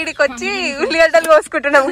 ఈడికి వచ్చి ఉల్లిగడ్డలు కోసుకుంటున్నాం.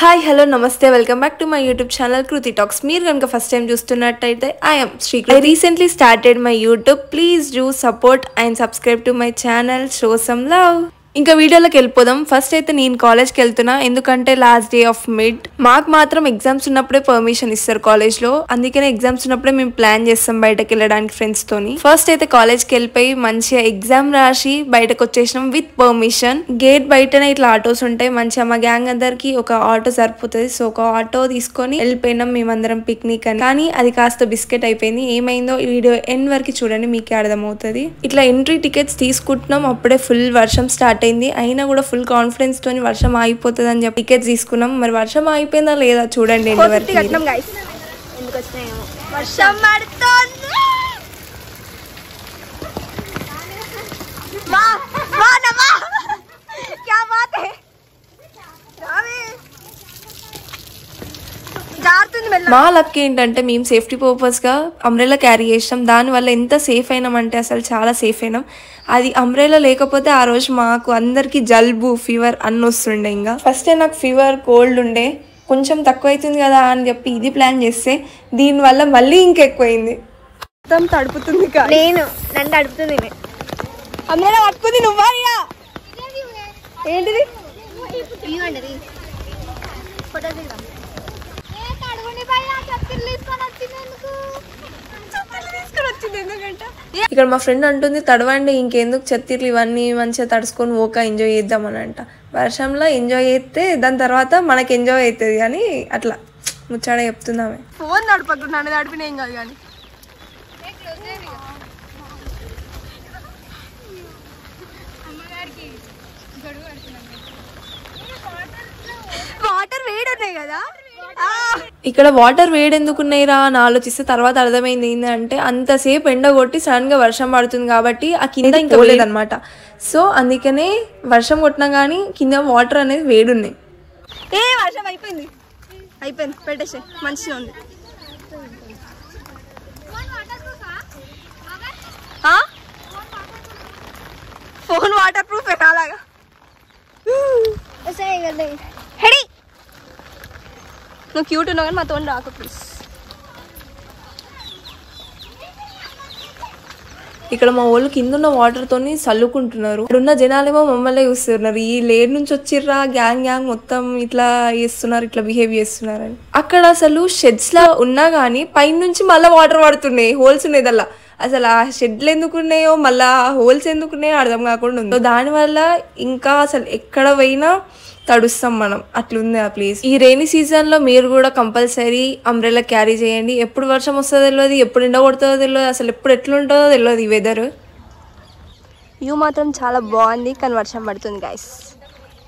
Hi hello namaste, welcome back to my YouTube channel Kriti talks. మీరు కనుక ఫస్ట్ టైం చూస్తున్నట్టయితే I'm Srikriti. I recently started my YouTube. Please do support and subscribe to my channel. Show some love. ఇంకా వీడియోలోకి వెళ్ళిపోదాం. ఫస్ట్ అయితే నేను కాలేజ్కి వెళ్తున్నా, ఎందుకంటే లాస్ట్ డే ఆఫ్ మిడ్. మాకు మాత్రం ఎగ్జామ్స్ ఉన్నప్పుడే పర్మిషన్ ఇస్తారు కాలేజ్ లో, అందుకనే ఎగ్జామ్స్ ఉన్నప్పుడే మేము ప్లాన్ చేస్తాం బయటకు వెళ్ళడానికి ఫ్రెండ్స్ తోని. ఫస్ట్ అయితే కాలేజ్కి వెళ్ళిపోయి మంచిగా ఎగ్జామ్ రాసి బయటకు వచ్చేసినాం విత్ పర్మిషన్. గేట్ బయటనే ఇట్లా ఆటోస్ ఉంటాయి, మంచిగా మా గ్యాంగ్ అందరికి ఒక ఆటో సరిపోతుంది. సో ఒక ఆటో తీసుకొని వెళ్ళిపోయినాం మేమందరం పిక్నిక్ అని. కానీ అది కాస్త బిస్కెట్ అయిపోయింది. ఏమైందో ఈ వీడియో ఎండ్ వరకు చూడండి, మీకే అర్థమవుతుంది. ఇట్లా ఎంట్రీ టికెట్స్ తీసుకుంటున్నాం, అప్పుడే ఫుల్ వర్షం స్టార్ట్ అయింది. అయినా కూడా ఫుల్ కాన్ఫిడెన్స్ తోని వర్షం ఆగిపోతుంది అని చెప్పి టికెట్స్ తీసుకున్నాం. మరి వర్షం ఆగిపోయిందా లేదా చూడండి. మా లక్ ఏంటంటే మేము సేఫ్టీ పర్పస్ గా అంబ్రెల్లా క్యారీ చేసాం. దానివల్ల ఎంత సేఫ్ అయినామంటే అసలు చాలా సేఫ్ అయినాం. అది అంబ్రెల్లా లేకపోతే ఆ రోజు మాకు అందరికి జలుబు ఫీవర్ అన్ని వస్తుండే. ఇంకా ఫస్ట్ నాకు ఫీవర్ కోల్డ్ ఉండే, కొంచెం తక్కువ అవుతుంది కదా అని చెప్పి ఇది ప్లాన్ చేస్తే దీనివల్ల మళ్ళీ ఇంకెక్కువైంది. మొత్తం తడుపుతుంది, నన్ను తడుపుతుంది. అంబ్రెల్లా పట్టుకుంది నువ్వా? ఏంటిది ఇక్కడ మా ఫ్రెండ్ అంటుంది తడవండి ఇంకెందుకు చెత్తిర్లు ఇవన్నీ మంచిగా తడుచుకొని ఓక ఎంజాయ్ చేద్దామని అంట. వర్షంలో ఎంజాయ్ చేస్తే దాని తర్వాత మనకి ఎంజాయ్ అవుతుంది కానీ అట్లా ముచ్చాడ చెప్తుందామే. ఫోన్ నడపకుండా నడిపిన ఏం కాదు కానీ వాటర్ వేడి ఉన్నాయి కదా. ఇక్కడ వాటర్ వేడెందుకున్నాయిరా అని ఆలోచిస్తే తర్వాత అర్థమైంది ఏంటంటే అంతసేపు ఎండ కొట్టి సడన్ గా వర్షం పడుతుంది కాబట్టి ఆ కింద ఇంకా పోలేదన్నమాట. సో అందుకనే వర్షం కొట్టినా గానీ కింద వాటర్ అనేది వేడున్నాయి. వర్షం అయిపోయింది పెట్టేసే మంచిగా ఉంది. ఫోన్ వాటర్ ప్రూఫ్ అలాగా నువ్వు క్యూట్ ఉన్నావు కానీ మాతో రాక ప్లీజ్. ఇక్కడ మా వాళ్ళు కింద ఉన్న వాటర్ తోని చల్లుకుంటున్నారు. ఇక్కడున్న జనాలేమో మమ్మల్ని చూస్తున్నారు, ఈ లేడ్ నుంచి వచ్చిర్రా గ్యాంగ్ మొత్తం ఇట్లా చేస్తున్నారు, ఇట్లా బిహేవ్ చేస్తున్నారు అని. అక్కడ అసలు షెడ్స్ లా ఉన్నా గానీ పైన నుంచి మళ్ళీ వాటర్ పడుతున్నాయి, హోల్స్ ఉన్నాయి. అసలు ఆ షెడ్లు ఎందుకున్నాయో మళ్ళా హోల్స్ ఎందుకున్నాయో అర్థం కాకుండా ఉంది. దానివల్ల ఇంకా అసలు ఎక్కడ పోయినా తడుస్తాం మనం, అట్లుంది ఆ ప్లేస్. ఈ రైనీ సీజన్ లో మీరు కూడా కంపల్సరీ అంబ్రెల్లా క్యారీ చేయండి. ఎప్పుడు వర్షం వస్తుందో తెలియదు, ఎప్పుడు ఎండ కొడుతుందో తెలియదు, అసలు ఎప్పుడు ఎట్లుంటుందో తెలియదు ఈ వెదర్. వ్యూ మాత్రం చాలా బాగుంది కానీ వర్షం పడుతుంది గైస్.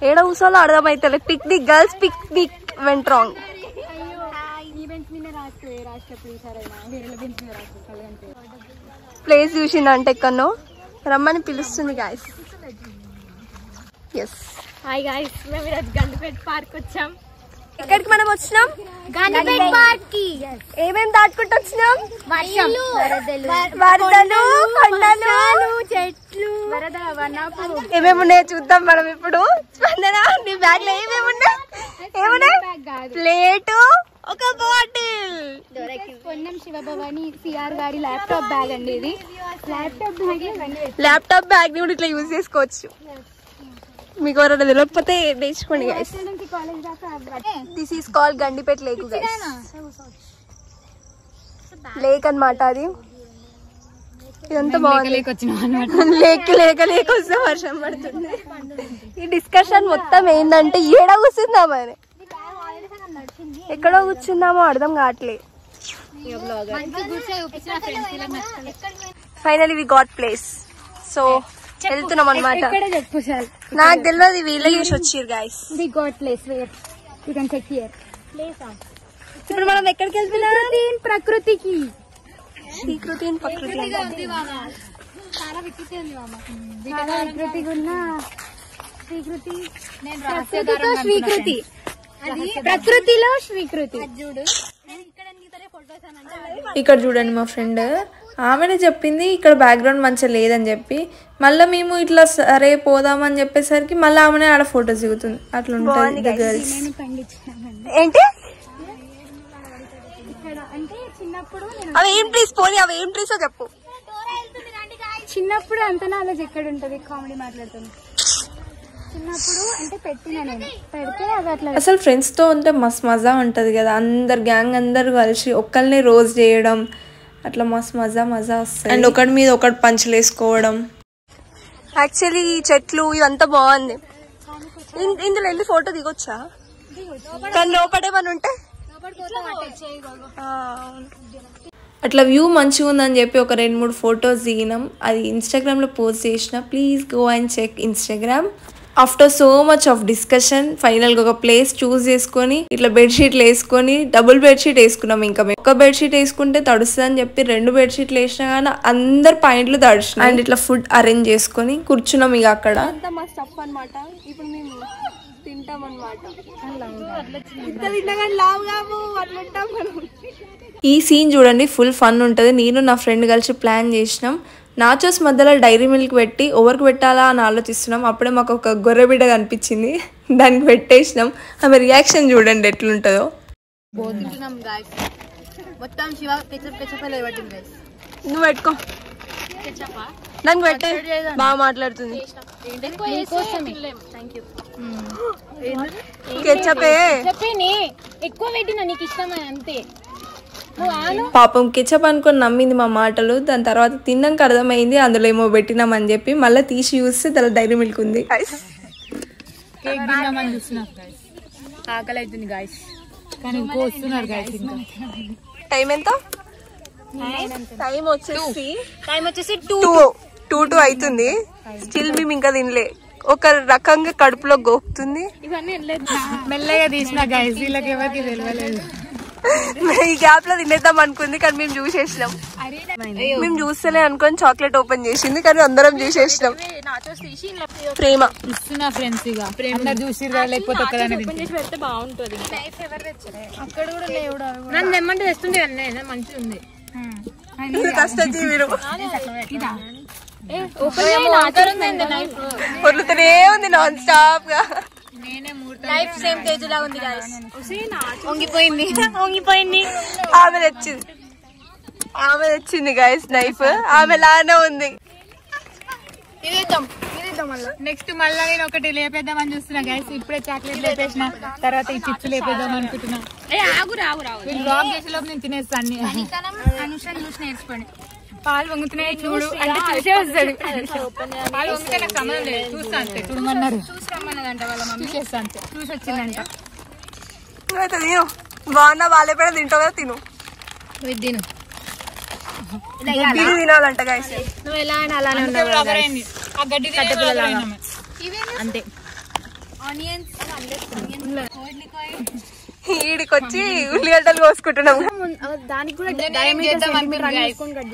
ఏడ కూర్చోలో అర్థమైతే picnic girls picnic went wrong. Place చూసిందంటే ఎక్కడో రమ్మని పిలుస్తుంది గైస్. ఎస్ హాయ్ గైస్, మేము ఈరోజు గండిపేట పార్క్ వచ్చాం. ఎక్కడికి మనం వచ్చినాం? గండిపేట పార్క్ కి. ఏమేమి దాటుకుంటూ వచ్చినాం? వర్షం, వరదలు, కొండలు, చెట్లు, వరద వనపు ఏమేమి ఉన్నాయో చూద్దాం మనం ఇప్పుడు. స్పందన నీ బ్యాగ్ లో ఏమేమి ఉన్నాయి? ప్లేటు, ఒక బాటిల్. పొన్నం శివభవాని సిఆర్ గారి ల్యాప్టాప్ బ్యాగ్ అండి ఇది. ల్యాప్టాప్ బ్యాగ్ ని కూడా ఇట్లా యూజ్ చేసుకోవచ్చు. మీకు ఎవరైనా తెలియకపోతే నేర్చుకోండి guys. This is called Gandipet lake guys. Lake అన్నమాట అది. ఇదంతా బాగుంది. లేక వస్తే వర్షం పడుతుంది. ఈ డిస్కషన్ మొత్తం ఏంటంటే ఏడ కూర్చుందామని, ఎక్కడో కూర్చుందామో అర్థం కావట్లేదు. Finally we got place. So వెళ్తున్నాం అన్నమాట. నాకు తెలియదు వీళ్ళే చూసి వచ్చిర్రు గైస్. ఇప్పుడు మనం ఎక్కడికి వెళ్తున్నాం? ప్రకృతికి. ఇక్కడ చూడండి మా ఫ్రెండ్ ఆమెనే చెప్పింది ఇక్కడ బ్యాక్గ్రౌండ్ మంచిగా లేదని చెప్పి. మళ్ళీ మేము ఇట్లా సరే పోదామని చెప్పేసరికి మళ్ళీ ఆమెనే ఆడ ఫొటోస్ దిగుతుంది. అట్లా ఉంటుంది గర్ల్స్. ఏంటి అంటే చిన్నప్పుడు అవి ఏం ట్రీస్ పోనీ, అవి ఏం ట్రీసో చెప్పు. చిన్నప్పుడు అంత నాలెడ్జ్ ఎక్కడ ఉంటది, కామెడీ మాట్లాడుతుంది. చిన్నప్పుడు అంటే పెట్టినా నేను పెడితే అది అట్లా. అసలు ఫ్రెండ్స్తో ఉంటే మస్తు మజా ఉంటుంది కదా, అందరు గ్యాంగ్ అందరు కలిసి ఒక్కరిని రోజ్ చేయడం అట్లా మస్తు మజా వస్తుంది. అండ్ ఒకటి మీద ఒకటి పంచులు వేసుకోవడం. యాక్చువల్లీ ఈ చెట్లు ఇదంతా బాగుంది. ఇందులో వెళ్ళి ఫోటో దిగొచ్చా? కానీ లోపడేమని ఉంటే అట్లా వ్యూ మంచిగా ఉందని చెప్పి ఒక 2-3 ఫొటోస్ దిగినాం. అది ఇన్స్టాగ్రామ్లో పోస్ట్ చేసిన. Please go and check Instagram. After so much of discussion ఫైనల్గా ఒక ప్లేస్ చూస్ చేసుకొని ఇట్లా బెడ్షీట్లు వేసుకొని డబుల్ బెడ్షీట్ వేసుకున్నాం. ఇంకా మేము ఒక బెడ్షీట్ వేసుకుంటే తడుస్తుంది అని చెప్పి 2 బెడ్షీట్లు వేసినా కానీ అందరు పాయింట్లు తడిచినాయి. అండ్ ఇట్లా ఫుడ్ అరేంజ్ చేసుకొని కూర్చున్నాం. ఇక అక్కడ మా స్టఫ్ అనమాట. ఇప్పుడు మేము తింటాం అనమాట. ఈ సీన్ చూడండి, ఫుల్ ఫన్ ఉంటుంది. నేను నా ఫ్రెండ్ కలిసి ప్లాన్ చేసినాం. నాచోస్ మధ్యలో డైరీ మిల్క్ పెట్టి ఎవరికి పెట్టాలా అని ఆలోచిస్తున్నాం. అప్పుడే మాకు ఒక గొర్రె బిడ్డ కనిపించింది, దానికి పెట్టేసినాం. ఆమె రియాక్షన్ చూడండి ఎట్లుంటుందో. నువ్వు పెట్టుకో, నన్ను పెట్టే. బాగా మాట్లాడుతుంది. ఎక్కువ పెట్టినా నీకు ఇష్టమని అంతే. పాపం కెచప్ అనుకొని నమ్మింది మా మాటలు. దాని తర్వాత తిన్నాక అర్థమైంది అందులో ఏమో పెట్టినామని చెప్పి. మళ్ళీ తీసి చూస్తే దాని డైరీ మిల్క్ ఉంది. టైం ఎంత? టైం వచ్చేసి 2 అవుతుంది. స్టిల్ మేము ఇంకా తినలే. ఒక రకంగా కడుపులో గోకుతుంది. మెల్లగా తీసిన గైస్, వీళ్ళకి ఎవరికి తెలియలేదు. ఈ గ్యాప్ లో తినేద్దాం అనుకుంది కానీ మేము చూసేసినాం. మేము చూస్తలే అనుకొని చాక్లెట్ ఓపెన్ చేసింది కానీ అందరం చూసేసినాం. ప్రేమ ఇస్తున్నా ఫ్రెండ్స్, ఇక అందరు చూసి లేకపోతే బాగుంటుంది. నన్ను తెమ్మంటే తెస్తుండే మంచిగా ఉంది. కష్టజీవి పొర్లుతూనే ఉంది నాన్ స్టాప్ గా. లైఫ్ సేమ్ తేజ్ లా ఉంది గాయ్స్. వంగిపోయింది. ఆమె తెచ్చింది గాయ్స్ నైఫ్. ఆమె లానే ఉంది. నెక్స్ట్ మళ్ళీ నేను ఒకటి లేపేద్దామని చూస్తున్నా గైస్. ఇప్పుడే చాక్లెట్ లేపేసిన, తర్వాత ఈ చిప్స్ లేపేద్దాం అనుకుంటున్నా. బ్లాగ్ చేసే లోపు నేను తినేస్తాను. చూసి నేర్చుకోండి. పాలు వంగుతున్నాయి చూడు అంటే చూసే వస్తాడు. పాలు వంగితే నాకు సంబంధం లేదు, చూస్తా అంతే. చూడమన్నారు, చూసి రమ్మన్నదంట వాళ్ళ మమ్మీ. చేస్తా అంతే, చూసి వచ్చిందంట. నువ్వైతే తిను, బాగున్నా బాగాలేపోయినా తింటావు కదా, తిను. తిను తినాలంట గైస్. నువ్వు ఎలా అయినా అలానే ఉన్నావు అంతే. ఈడికొచ్చి ఉల్లిగడ్డలు కోసుకుంటున్నాం. దానికి కూడా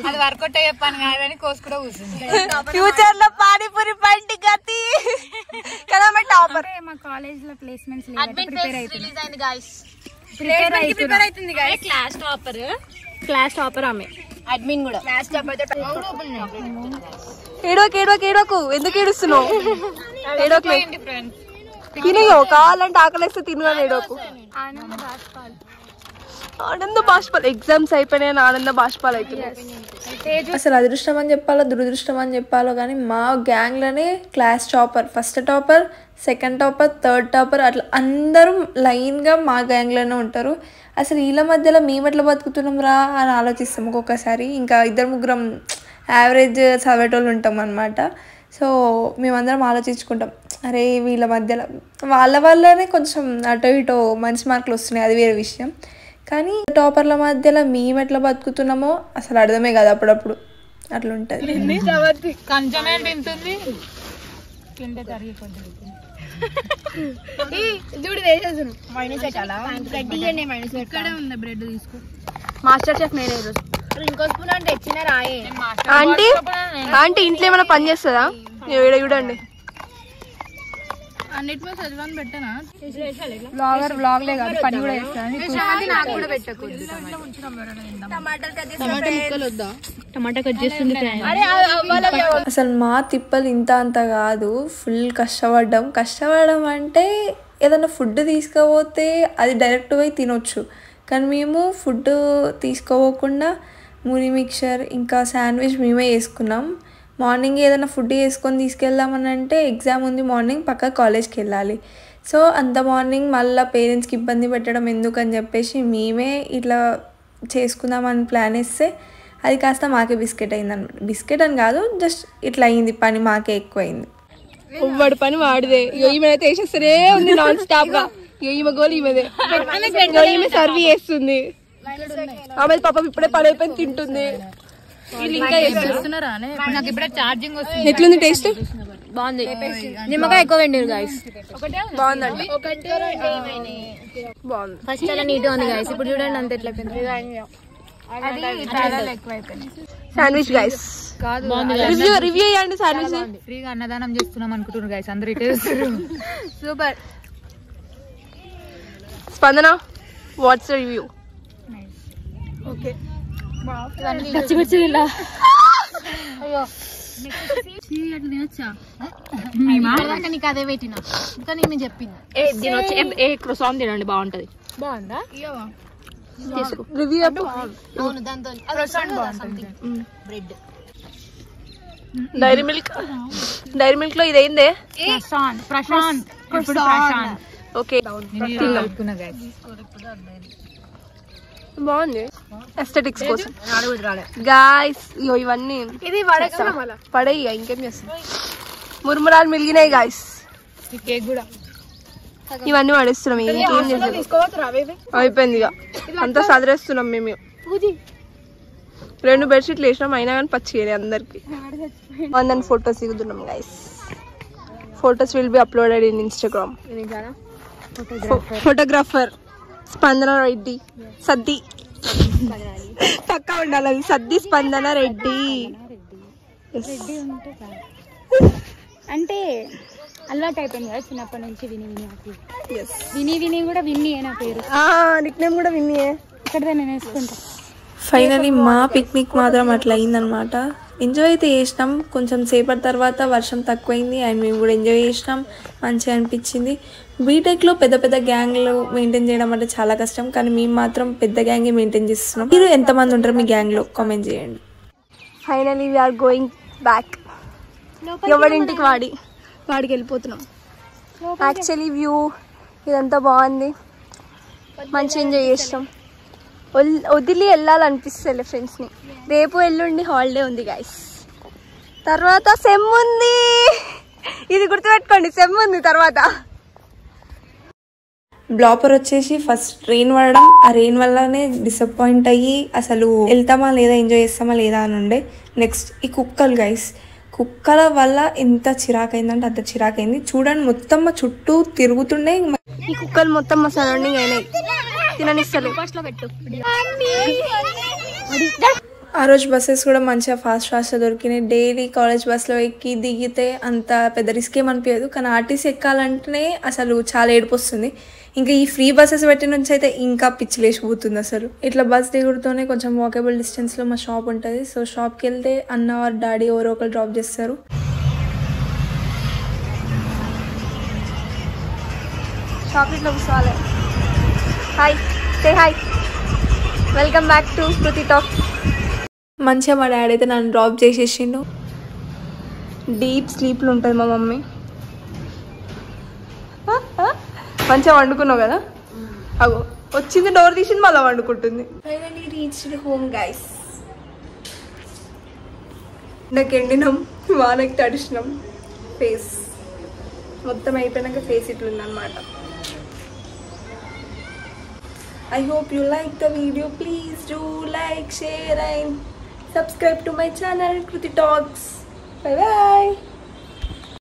అది వర్కౌట్ చెప్పాను కాదని కోసుకుంటూ కూర్చుంది. ఫ్యూచర్ లో పానీపూరి బండి గతి కదా. టాపర్ మా కాలేజ్ లో ప్లేస్మెంట్స్ క్లాస్ టాపర్ ఆమె. అడ్మిన్ కూడా క్లాస్ టాపర్. ఏడోకు ఎందుకు ఏడుస్తున్నావు? ఏడోకు తినయో, కావాలంటే ఆకలిస్తే తినగానే ఏడోకు. ఆనంద బాష్పాలు. ఎగ్జామ్స్ అయిపోయినాయని ఆనంద బాష్పాలు అవుతున్నాయి. అసలు అదృష్టం అని చెప్పాలో దురదృష్టం అని చెప్పాలో కానీ మా గ్యాంగ్లోనే class topper, first topper, second topper, third topper అట్లా అందరూ లైన్గా మా గ్యాంగ్లోనే ఉంటారు. అసలు వీళ్ళ మధ్యలో మేము ఎట్లా బతుకుతున్నాం రా అని ఆలోచిస్తాం ఒక్కొక్కసారి. ఇంకా 2-3 యావరేజ్ చదివేటోళ్ళు ఉంటాం అన్నమాట. సో మేమందరం ఆలోచించుకుంటాం, అరే వీళ్ళ మధ్యలో వాళ్ళ వల్లనే కొంచెం అటో ఇటో మంచి మార్కులు వస్తున్నాయి, అది వేరే విషయం. కానీ టాపర్ల మధ్యలో మేము ఎట్లా బతుకుతున్నామో అసలు అర్థమే కాదు. అప్పుడప్పుడు అట్లా ఉంటుంది. మాస్టర్ చెఫ్ నేనే ఈరోజు. ఆంటీ ఇంట్లో ఏమైనా పని చేస్తుందా? చూడండి అన్నిటిలో చదివాని పెట్టనా బ్లాగర్ బ్లాగ్లే కాదు పని కూడా చేస్తాను నాకు కూడా పెట్టకూడదు టమాటా కట్ చేస్తుంది అసలు మా తిప్పలు ఇంత అంత కాదు, ఫుల్ కష్టపడడం అంటే ఏదైనా ఫుడ్ తీసుకుపోతే అది డైరెక్ట్ పోయి తినొచ్చు, కానీ మేము ఫుడ్ తీసుకోకుండా మురి మిక్చర్ ఇంకా శాండ్విచ్ మేమే వేసుకున్నాం. మార్నింగ్ ఏదైనా ఫుడ్ వేసుకొని తీసుకెళ్దామని అంటే ఎగ్జామ్ ఉంది మార్నింగ్, పక్క కాలేజ్కి వెళ్ళాలి. సో అంత మార్నింగ్ మళ్ళీ పేరెంట్స్కి ఇబ్బంది పెట్టడం ఎందుకని చెప్పేసి మేమే ఇట్లా చేసుకుందామని ప్లాన్ వేస్తే అది కాస్త మాకే బిస్కెట్ అయింది అనమాట. బిస్కెట్ అని కాదు, జస్ట్ ఇట్లా అయింది, పని మాకే ఎక్కువ అయింది. వాడి పని వాడిదే. ఈమెనైతే వేసేస్తూనే ఉంది నాన్ స్టాప్ గా. ఈమె గోలు ఈమెదే, ఈమె సర్వ్ చేస్తుంది. ఆమె పాపం ఇప్పుడే పని అయిపోయి తింటుంది. నాకు ఇప్పుడే ఛార్జింగ్ వస్తుంది. ఎట్లుంది టేస్ట్? బాగుంది. నిమ్మకాయ ఎక్కువ వెండి గైస్. బాగుందండి, బాగుంది. ఫస్ట్ చాలా నీట్ ఉంది గైస్, ఇప్పుడు చూడండి అంత ఎట్లా శాండ్విచ్ గైస్ రివ్యూ చేయండి. శాండ్విచ్ ఫ్రీగా అన్నదానం చేస్తున్నాం అనుకుంటున్నారు గైస్, అందరు ఇటే వస్తారు. సూపర్. స్పందన, వాట్స్ రివ్యూ? ఓకే, నీకు అదే పెట్టినా ఇంకా నేను చెప్పింది తినండి, బాగుంటది. బాగుందా? రివ్యూ అవును, దాంతో బ్రెడ్ డైరీ మిల్క్ లో ఇదేందే? ప్రశాంత్. ఓకే, బాగుంది ఎస్థెటిక్స్ కోసం గాయ్స్. ఇవన్నీ ఇది పడేయి, ఇంకేం చేస్తాం. మురుమురాలు మిలిగినాయి గాయ్స్. ఇవన్నీ పడేస్తున్నాం, ఇంకేం చేస్తాం. అయిపోయింది ఇక అంతా సదిరేస్తున్నాం మేము. 2 బెడ్షీట్లు వేసినాం, అయినా కానీ పచ్చిగా అందరికి. దాని ఫొటోస్ దిగుతున్నాం guys. Photos will be uploaded in Instagram. Photographer Spandana Reddy, సద్ది పక్కా ఉండాలి అది, సద్ది స్పందన రెడ్డి. అంటే అలవాటు అయిపోయింది కదా చిన్నప్పటి నుంచి విని కూడా విన్ని నా పేరు. నిక్ నేమ్ కూడా విన్నియే. ఇక్కడ నేను వేసుకుంటా. ఫైనలీ మా పిక్నిక్ మాత్రం అట్లా అయిందనమాట. ఎంజాయ్ అయితే చేసినాం. కొంచెం సేపటి తర్వాత వర్షం తక్కువైంది అండ్ మేము కూడా ఎంజాయ్ చేసినాం, మంచిగా అనిపించింది. బీటెక్లో పెద్ద గ్యాంగ్లు మెయింటైన్ చేయడం అంటే చాలా కష్టం, కానీ మేము మాత్రం పెద్ద గ్యాంగే మెయింటైన్ చేస్తున్నాం. మీరు ఎంతమంది ఉంటారు మీ గ్యాంగ్లో కామెంట్ చేయండి. Finally we are going back. ఎవరింటికి వాడికి వెళ్ళిపోతున్నాం. యాక్చువల్లీ వ్యూ ఇదంతా బాగుంది, మంచి ఎంజాయ్ చేస్తాం. వదిలి వెళ్ళాలనిపిస్తుంది ఫ్రెండ్స్ని. రేపు ఎల్లుండి హాలిడే ఉంది గైస్. తర్వాత సెమ్ ఉంది, ఇది గుర్తుపెట్టుకోండి, సెమ్ ఉంది తర్వాత. బ్లాపర్ వచ్చేసి ఫస్ట్ రెయిన్ పడడం, ఆ రెయిన్ వల్లనే డిసప్పాయింట్ అయ్యి అసలు వెళ్తామా లేదా ఎంజాయ్ చేస్తామా లేదా అని ఉండే. నెక్స్ట్ ఈ కుక్కలు గైస్, కుక్కల వల్ల ఎంత చిరాకైందంటే అంత చిరాకైంది. చూడండి మొత్తం మా చుట్టూ తిరుగుతుండే. ఈ కుక్కలు మొత్తం మా సరౌండింగ్ అయినాయి, తిననిస్తలే. ఆ రోజు బస్సెస్ కూడా మంచిగా ఫాస్ట్గా దొరికినాయి. డైలీ కాలేజ్ బస్సులో ఎక్కి దిగితే అంత పెద్ద రిస్క్ ఏమనిపించదు, కానీ ఆర్టీసీ ఎక్కాలంటేనే అసలు చాలా ఏడుపు వస్తుంది. ఇంకా ఈ ఫ్రీ బస్సెస్ పెట్టిన నుంచి అయితే ఇంకా పిచ్చిలేసిపోతుంది అసలు. ఇట్లా బస్ దిగుడుతోనే కొంచెం వాకబుల్ డిస్టెన్స్లో మా షాప్ ఉంటుంది. సో షాప్కి వెళ్తే అన్న ఆర్ డాడీ ఎవరో ఒకరు డ్రాప్ చేస్తారు. షాప్ ఇట్లా కూర్చోవాలి. Hi, say hi, welcome back to Kriti talk. మంచిగా మా డాడీ అయితే నన్ను డ్రాప్ చేసేసిండు. డీప్ స్లీప్లో ఉంటుంది మా మమ్మీ. మంచిగా వండుకున్నావు కదా, అగో వచ్చింది, డోర్ తీసింది, మళ్ళీ వండుకుంటుంది. Finally reached home guys. నాకు ఎండినాం, వానకి తడిసినాం. ఫేస్ మొత్తం అయిపోయినాక ఫేస్ ఇట్లుందనమాట. I hope you like the video. Please do like, share and subscribe to my channel Kruti Talks. Bye bye.